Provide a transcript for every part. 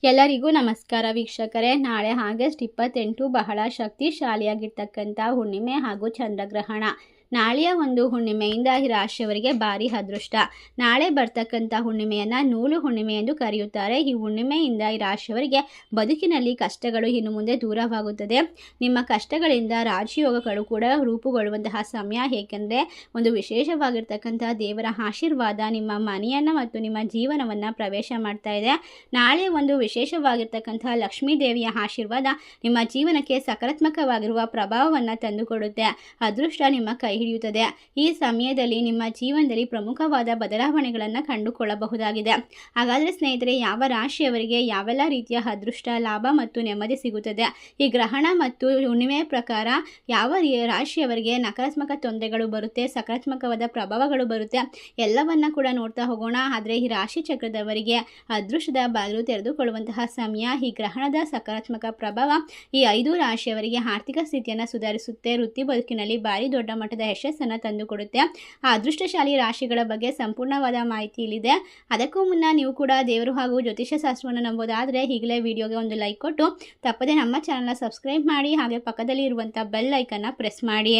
ಎಲ್ಲರಿಗೂ ನಮಸ್ಕಾರ ವೀಕ್ಷಕರೇ. ನಾಳೆ ಆಗಸ್ಟ್ 28 ಬಹಳ ಶಕ್ತಿಶಾಲಿಯಾಗಿರ್ತಕ್ಕಂಥ ಹುಣ್ಣಿಮೆ ಹಾಗೂ ಚಂದ್ರಗ್ರಹಣ. ನಾಳೆಯ ಒಂದು ಹುಣ್ಣಿಮೆಯಿಂದ ಈ ರಾಶಿಯವರಿಗೆ ಭಾರಿ ಅದೃಷ್ಟ. ನಾಳೆ ಬರ್ತಕ್ಕಂಥ ಹುಣ್ಣಿಮೆಯನ್ನು ನೂಲು ಹುಣ್ಣಿಮೆ ಎಂದು ಕರೆಯುತ್ತಾರೆ. ಈ ಹುಣ್ಣಿಮೆಯಿಂದ ಈ ರಾಶಿಯವರಿಗೆ ಬದುಕಿನಲ್ಲಿ ಕಷ್ಟಗಳು ಇನ್ನು ಮುಂದೆ ದೂರವಾಗುತ್ತದೆ. ನಿಮ್ಮ ಕಷ್ಟಗಳಿಂದ ರಾಜಯೋಗಗಳು ಕೂಡ ರೂಪುಗೊಳ್ಳುವಂತಹ ಸಮಯ. ಏಕೆಂದರೆ ಒಂದು ವಿಶೇಷವಾಗಿರ್ತಕ್ಕಂಥ ದೇವರ ಆಶೀರ್ವಾದ ನಿಮ್ಮ ಮನೆಯನ್ನು ಮತ್ತು ನಿಮ್ಮ ಜೀವನವನ್ನು ಪ್ರವೇಶ ಮಾಡ್ತಾ ಇದೆ. ನಾಳೆ ಒಂದು ವಿಶೇಷವಾಗಿರ್ತಕ್ಕಂಥ ಲಕ್ಷ್ಮೀ ದೇವಿಯ ಆಶೀರ್ವಾದ ನಿಮ್ಮ ಜೀವನಕ್ಕೆ ಸಕಾರಾತ್ಮಕವಾಗಿರುವ ಪ್ರಭಾವವನ್ನು ತಂದುಕೊಡುತ್ತೆ. ಅದೃಷ್ಟ ನಿಮ್ಮ ಕೈ ಹಿಡಿಯುತ್ತದೆ. ಈ ಸಮಯದಲ್ಲಿ ನಿಮ್ಮ ಜೀವನದಲ್ಲಿ ಪ್ರಮುಖವಾದ ಬದಲಾವಣೆಗಳನ್ನು ಕಂಡುಕೊಳ್ಳಬಹುದಾಗಿದೆ. ಹಾಗಾದರೆ ಸ್ನೇಹಿತರೆ, ಯಾವ ರಾಶಿಯವರಿಗೆ ಯಾವೆಲ್ಲ ರೀತಿಯ ಅದೃಷ್ಟ, ಲಾಭ ಮತ್ತು ನೆಮ್ಮದಿ ಸಿಗುತ್ತದೆ? ಈ ಗ್ರಹಣ ಮತ್ತು ಹುಣ್ಣಿಮೆ ಪ್ರಕಾರ ಯಾವ ರಾಶಿಯವರಿಗೆ ನಕಾರಾತ್ಮಕ ತೊಂದರೆಗಳು ಬರುತ್ತೆ, ಸಕಾರಾತ್ಮಕವಾದ ಪ್ರಭಾವಗಳು ಬರುತ್ತೆ, ಎಲ್ಲವನ್ನ ಕೂಡ ನೋಡ್ತಾ ಹೋಗೋಣ. ಆದರೆ ಈ ರಾಶಿ ಚಕ್ರದವರಿಗೆ ಅದೃಷ್ಟದ ಬಾಗಿಲು ತೆರೆದುಕೊಳ್ಳುವಂತಹ ಸಮಯ. ಈ ಗ್ರಹಣದ ಸಕಾರಾತ್ಮಕ ಪ್ರಭಾವ ಈ 5 ರಾಶಿಯವರಿಗೆ ಆರ್ಥಿಕ ಸ್ಥಿತಿಯನ್ನು ಸುಧಾರಿಸುತ್ತೆ. ವೃತ್ತಿ ಬದುಕಿನಲ್ಲಿ ಭಾರಿ ದೊಡ್ಡ ಮಟ್ಟದ ಯಶಸ್ಸನ್ನು ತಂದುಕೊಡುತ್ತೆ. ಆ ಅದೃಷ್ಟಶಾಲಿ ರಾಶಿಗಳ ಬಗ್ಗೆ ಸಂಪೂರ್ಣವಾದ ಮಾಹಿತಿ ಇಲ್ಲಿದೆ. ಅದಕ್ಕೂ ಮುನ್ನ ನೀವು ಕೂಡ ದೇವರು ಹಾಗೂ ಜ್ಯೋತಿಷ್ಯ ಶಾಸ್ತ್ರವನ್ನು ನಂಬೋದಾದರೆ ಈಗಲೇ ವಿಡಿಯೋಗೆ ಒಂದು ಲೈಕ್ ಕೊಟ್ಟು ತಪ್ಪದೆ ನಮ್ಮ ಚಾನಲ್ನ ಸಬ್ಸ್ಕ್ರೈಬ್ ಮಾಡಿ, ಹಾಗೆ ಪಕ್ಕದಲ್ಲಿ ಇರುವಂಥ ಬೆಲ್ ಐಕನ್ನ ಪ್ರೆಸ್ ಮಾಡಿ.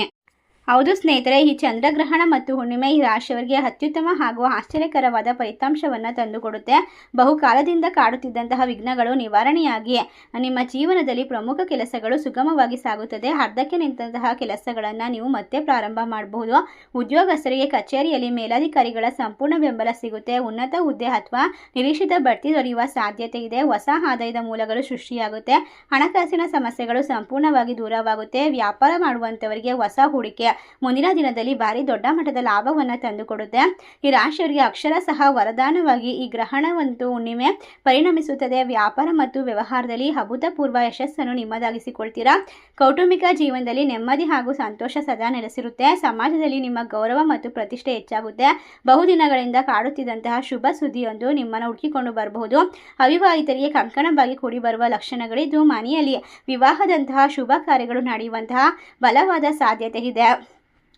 ಹೌದು ಸ್ನೇಹಿತರೆ, ಈ ಚಂದ್ರಗ್ರಹಣ ಮತ್ತು ಹುಣ್ಣಿಮೆ ಈ ರಾಶಿಯವರಿಗೆ ಅತ್ಯುತ್ತಮ ಹಾಗೂ ಆಶ್ಚರ್ಯಕರವಾದ ಫಲಿತಾಂಶವನ್ನು ತಂದುಕೊಡುತ್ತೆ. ಬಹುಕಾಲದಿಂದ ಕಾಡುತ್ತಿದ್ದಂತಹ ವಿಘ್ನಗಳು ನಿವಾರಣೆಯಾಗಿ ನಿಮ್ಮ ಜೀವನದಲ್ಲಿ ಪ್ರಮುಖ ಕೆಲಸಗಳು ಸುಗಮವಾಗಿ ಸಾಗುತ್ತದೆ. ಅರ್ಧಕ್ಕೆ ನಿಂತಹ ಕೆಲಸಗಳನ್ನು ನೀವು ಮತ್ತೆ ಪ್ರಾರಂಭ ಮಾಡಬಹುದು. ಉದ್ಯೋಗಸ್ಥರಿಗೆ ಕಚೇರಿಯಲ್ಲಿ ಮೇಲಾಧಿಕಾರಿಗಳ ಸಂಪೂರ್ಣ ಬೆಂಬಲ ಸಿಗುತ್ತೆ. ಉನ್ನತ ಹುದ್ದೆ ಅಥವಾ ನಿರೀಕ್ಷಿತ ಬಡ್ತಿ ದೊರೆಯುವ ಸಾಧ್ಯತೆ ಇದೆ. ಹೊಸ ಆದಾಯದ ಮೂಲಗಳು ಸೃಷ್ಟಿಯಾಗುತ್ತೆ. ಹಣಕಾಸಿನ ಸಮಸ್ಯೆಗಳು ಸಂಪೂರ್ಣವಾಗಿ ದೂರವಾಗುತ್ತೆ. ವ್ಯಾಪಾರ ಮಾಡುವಂಥವರಿಗೆ ಹೊಸ ಹೂಡಿಕೆ ಮುಂದಿನ ದಿನದಲ್ಲಿ ಭಾರಿ ದೊಡ್ಡ ಮಟ್ಟದ ಲಾಭವನ್ನು ತಂದುಕೊಡುತ್ತೆ. ಈ ರಾಶಿಯವರಿಗೆ ಅಕ್ಷರ ಸಹ ವರದಾನವಾಗಿ ಈ ಗ್ರಹಣವಂತೂ ಹುಣ್ಣಿಮೆ ಪರಿಣಮಿಸುತ್ತದೆ. ವ್ಯಾಪಾರ ಮತ್ತು ವ್ಯವಹಾರದಲ್ಲಿ ಅಭೂತಪೂರ್ವ ಯಶಸ್ಸನ್ನು ನಿಮ್ಮದಾಗಿಸಿಕೊಳ್ತೀರಾ. ಕೌಟುಂಬಿಕ ಜೀವನದಲ್ಲಿ ನೆಮ್ಮದಿ ಹಾಗೂ ಸಂತೋಷ ಸದಾ ನೆಲೆಸಿರುತ್ತೆ. ಸಮಾಜದಲ್ಲಿ ನಿಮ್ಮ ಗೌರವ ಮತ್ತು ಪ್ರತಿಷ್ಠೆ ಹೆಚ್ಚಾಗುತ್ತೆ. ಬಹುದಿನಗಳಿಂದ ಕಾಡುತ್ತಿದ್ದಂತಹ ಶುಭ ಸುದ್ದಿಯೊಂದು ನಿಮ್ಮನ್ನು ಹುಡುಕಿಕೊಂಡು ಬರಬಹುದು. ಅವಿವಾಹಿತರಿಗೆ ಕಂಕಣವಾಗಿ ಕೂಡಿ ಬರುವ ಲಕ್ಷಣಗಳಿದ್ದು ಮನೆಯಲ್ಲಿ ವಿವಾಹದಂತಹ ಶುಭ ಕಾರ್ಯಗಳು ನಡೆಯುವಂತಹ ಬಲವಾದ ಸಾಧ್ಯತೆ ಇದೆ.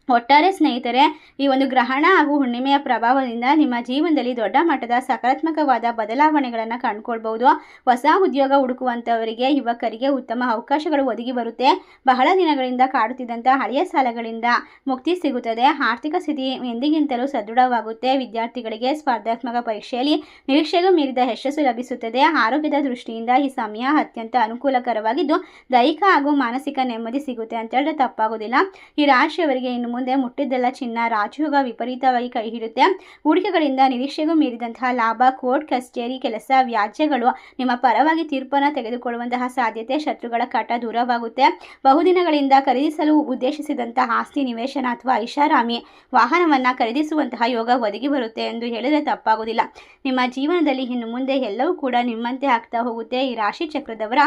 ಒಟ್ಟಾರೆ ಸ್ನೇಹಿತರೆ, ಈ ಒಂದು ಗ್ರಹಣ ಹಾಗೂ ಹುಣ್ಣಿಮೆಯ ಪ್ರಭಾವದಿಂದ ನಿಮ್ಮ ಜೀವನದಲ್ಲಿ ದೊಡ್ಡ ಮಟ್ಟದ ಸಕಾರಾತ್ಮಕವಾದ ಬದಲಾವಣೆಗಳನ್ನು ಕಂಡುಕೊಳ್ಬಹುದು. ಹೊಸ ಉದ್ಯೋಗ ಹುಡುಕುವಂಥವರಿಗೆ, ಯುವಕರಿಗೆ ಉತ್ತಮ ಅವಕಾಶಗಳು ಒದಗಿ ಬರುತ್ತೆ. ಬಹಳ ದಿನಗಳಿಂದ ಕಾಡುತ್ತಿದ್ದಂಥ ಹಳೆಯ ಸಾಲಗಳಿಂದ ಮುಕ್ತಿ ಸಿಗುತ್ತದೆ. ಆರ್ಥಿಕ ಸ್ಥಿತಿ ಎಂದಿಗಿಂತಲೂ ಸದೃಢವಾಗುತ್ತೆ. ವಿದ್ಯಾರ್ಥಿಗಳಿಗೆ ಸ್ಪರ್ಧಾತ್ಮಕ ಪರೀಕ್ಷೆಯಲ್ಲಿ ನಿರೀಕ್ಷೆಗೂ ಮೀರಿದ ಯಶಸ್ಸು ಲಭಿಸುತ್ತದೆ. ಆರೋಗ್ಯದ ದೃಷ್ಟಿಯಿಂದ ಈ ಸಮಯ ಅತ್ಯಂತ ಅನುಕೂಲಕರವಾಗಿದ್ದು ದೈಹಿಕ ಹಾಗೂ ಮಾನಸಿಕ ನೆಮ್ಮದಿ ಸಿಗುತ್ತೆ ಅಂತ ಹೇಳಿದ್ರೆ ತಪ್ಪಾಗೋದಿಲ್ಲ. ಈ ರಾಶಿಯವರಿಗೆ ಇನ್ನು ಮುಂದೆ ಮುಟ್ಟಿದ್ದೆಲ್ಲ ಚಿನ್ನ, ರಾಜಯೋಗ ವಿಪರೀತವಾಗಿ ಕೈ ಹಿಡುತ್ತೆ. ಹೂಡಿಕೆಗಳಿಂದ ನಿರೀಕ್ಷೆಗೂ ಮೀರಿದಂತಹ ಲಾಭ, ಕೋರ್ಟ್ ಕಚೇರಿ ಕೆಲಸ, ವ್ಯಾಜ್ಯಗಳು ನಿಮ್ಮ ಪರವಾಗಿ ತೀರ್ಪನ್ನು ತೆಗೆದುಕೊಳ್ಳುವಂತಹ ಸಾಧ್ಯತೆ, ಶತ್ರುಗಳ ಕಾಟ ದೂರವಾಗುತ್ತೆ. ಬಹುದಿನಗಳಿಂದ ಖರೀದಿಸಲು ಉದ್ದೇಶಿಸಿದಂತಹ ಆಸ್ತಿ, ನಿವೇಶನ ಅಥವಾ ಐಷಾರಾಮಿ ವಾಹನವನ್ನು ಖರೀದಿಸುವಂತಹ ಯೋಗ ಒದಗಿ ಬರುತ್ತೆ ಎಂದು ಹೇಳಿದರೆ ತಪ್ಪಾಗುವುದಿಲ್ಲ. ನಿಮ್ಮ ಜೀವನದಲ್ಲಿ ಇನ್ನು ಮುಂದೆ ಎಲ್ಲವೂ ಕೂಡ ನಿಮ್ಮಂತೆ ಆಗ್ತಾ ಹೋಗುತ್ತೆ. ಈ ರಾಶಿ ಚಕ್ರದವರ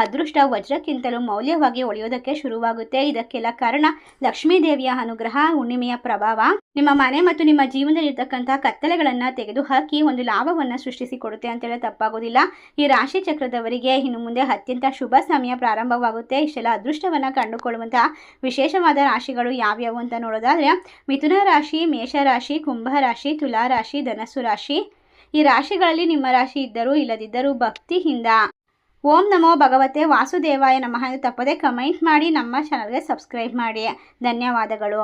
ಅದೃಷ್ಟ ವಜ್ರಕ್ಕಿಂತಲೂ ಮೌಲ್ಯವಾಗಿ ಉಳಿಯೋದಕ್ಕೆ ಶುರುವಾಗುತ್ತೆ. ಇದಕ್ಕೆಲ್ಲ ಕಾರಣ ಲಕ್ಷ್ಮೀ ದೇವಿಯ ಅನುಗ್ರಹ, ಹುಣ್ಣಿಮೆಯ ಪ್ರಭಾವ ನಿಮ್ಮ ಮನೆ ಮತ್ತು ನಿಮ್ಮ ಜೀವನದಲ್ಲಿರ್ತಕ್ಕಂತಹ ಕತ್ತಲೆಗಳನ್ನು ತೆಗೆದುಹಾಕಿ ಒಂದು ಲಾಭವನ್ನು ಸೃಷ್ಟಿಸಿಕೊಡುತ್ತೆ ಅಂತೇಳಿ ತಪ್ಪಾಗೋದಿಲ್ಲ. ಈ ರಾಶಿ ಚಕ್ರದವರಿಗೆ ಇನ್ನು ಮುಂದೆ ಅತ್ಯಂತ ಶುಭ ಸಮಯ ಪ್ರಾರಂಭವಾಗುತ್ತೆ. ಇಷ್ಟೆಲ್ಲ ಅದೃಷ್ಟವನ್ನು ಕಂಡುಕೊಳ್ಳುವಂತಹ ವಿಶೇಷವಾದ ರಾಶಿಗಳು ಯಾವ್ಯಾವು ಅಂತ ನೋಡೋದಾದರೆ ಮಿಥುನ ರಾಶಿ, ಮೇಷರಾಶಿ, ಕುಂಭ ರಾಶಿ, ತುಲಾ ರಾಶಿ, ಧನಸ್ಸು ರಾಶಿ. ಈ ರಾಶಿಗಳಲ್ಲಿ ನಿಮ್ಮ ರಾಶಿ ಇದ್ದರೂ ಇಲ್ಲದಿದ್ದರೂ ಭಕ್ತಿಯಿಂದ ಓಂ ನಮೋ ಭಗವತೆ ವಾಸುದೇವಾಯ ನಮಃ ಎಂದು ತಪ್ಪದೆ ಕಮೆಂಟ್ ಮಾಡಿ ನಮ್ಮ ಚಾನಲ್ಗೆ ಸಬ್ಸ್ಕ್ರೈಬ್ ಮಾಡಿ. ಧನ್ಯವಾದಗಳು.